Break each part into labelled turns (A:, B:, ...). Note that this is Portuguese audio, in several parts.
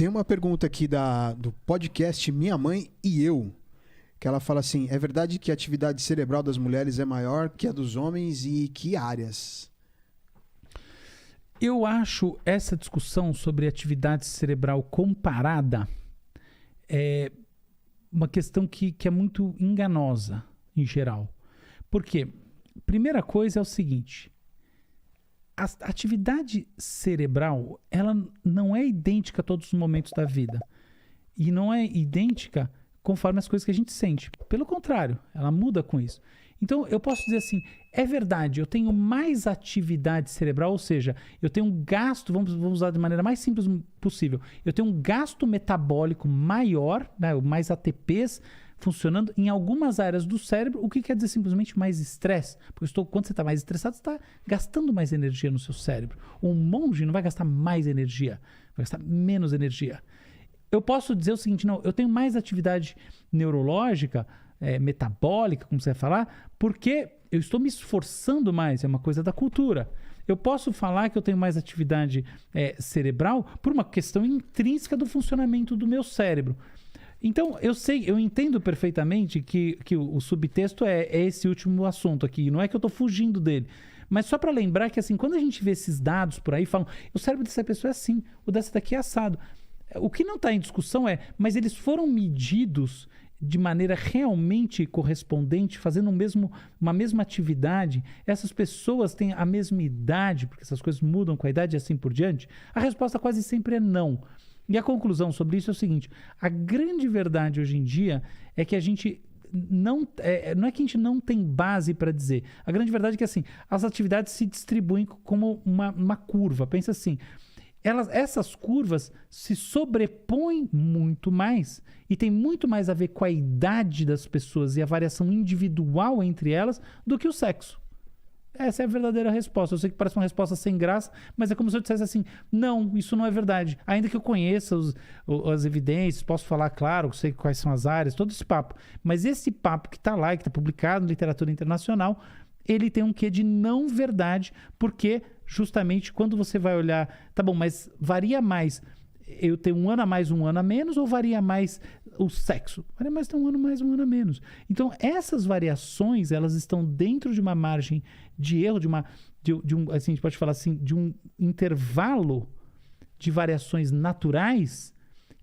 A: Tem uma pergunta aqui do podcast Minha Mãe e Eu, que ela fala assim: é verdade que a atividade cerebral das mulheres é maior que a dos homens e que áreas?
B: Eu acho essa discussão sobre atividade cerebral comparada uma questão que é muito enganosa, em geral. Por quê? Primeira coisa é o seguinte: a atividade cerebral, ela não é idêntica a todos os momentos da vida. E não é idêntica conforme as coisas que a gente sente. Pelo contrário, ela muda com isso. Então, eu posso dizer assim, é verdade, eu tenho mais atividade cerebral, ou seja, eu tenho um gasto, vamos usar de maneira mais simples possível, eu tenho um gasto metabólico maior, né, mais ATPs funcionando em algumas áreas do cérebro, o que quer dizer simplesmente mais estresse. Porque quando você está mais estressado, você está gastando mais energia no seu cérebro. Um monge não vai gastar mais energia, vai gastar menos energia. Eu posso dizer o seguinte, não, eu tenho mais atividade neurológica, metabólica, como você vai falar, porque eu estou me esforçando mais, é uma coisa da cultura. Eu posso falar que eu tenho mais atividade cerebral por uma questão intrínseca do funcionamento do meu cérebro. Então, eu entendo perfeitamente que o subtexto é esse último assunto aqui, não é que eu estou fugindo dele. Mas só para lembrar que, assim, quando a gente vê esses dados por aí, falam, o cérebro dessa pessoa é assim, o dessa daqui é assado. O que não está em discussão mas eles foram medidos de maneira realmente correspondente, fazendo uma mesma atividade, essas pessoas têm a mesma idade, porque essas coisas mudam com a idade e assim por diante? A resposta quase sempre é não. E a conclusão sobre isso é o seguinte: a grande verdade hoje em dia é que a gente não é que a gente não tem base para dizer. A grande verdade é que assim, as atividades se distribuem como uma curva. Pensa assim, essas curvas se sobrepõem muito mais e tem muito mais a ver com a idade das pessoas e a variação individual entre elas do que o sexo. Essa é a verdadeira resposta. Eu sei que parece uma resposta sem graça, mas é como se eu dissesse assim, não, isso não é verdade. Ainda que eu conheça as evidências, posso falar, claro, sei quais são as áreas, todo esse papo. Mas esse papo que está lá, que está publicado na literatura internacional, ele tem um quê de não verdade, porque justamente quando você vai olhar, tá bom, mas varia mais eu tenho um ano a mais, um ano a menos, ou varia mais o sexo? Varia mais, tem um ano mais, um ano a menos. Então, essas variações, elas estão dentro de uma margem de erro, de um, assim, a gente pode falar assim, de um intervalo de variações naturais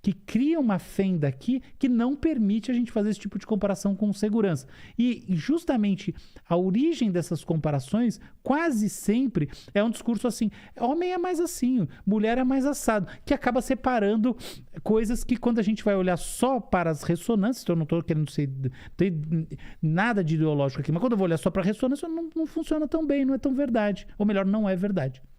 B: que cria uma fenda aqui que não permite a gente fazer esse tipo de comparação com segurança. E justamente a origem dessas comparações quase sempre é um discurso assim, homem é mais assim, mulher é mais assado, que acaba separando coisas que quando a gente vai olhar só para as ressonâncias, então eu não estou querendo ter nada de ideológico aqui, mas quando eu vou olhar só para a ressonância não funciona tão bem, não é tão verdade, ou melhor, não é verdade.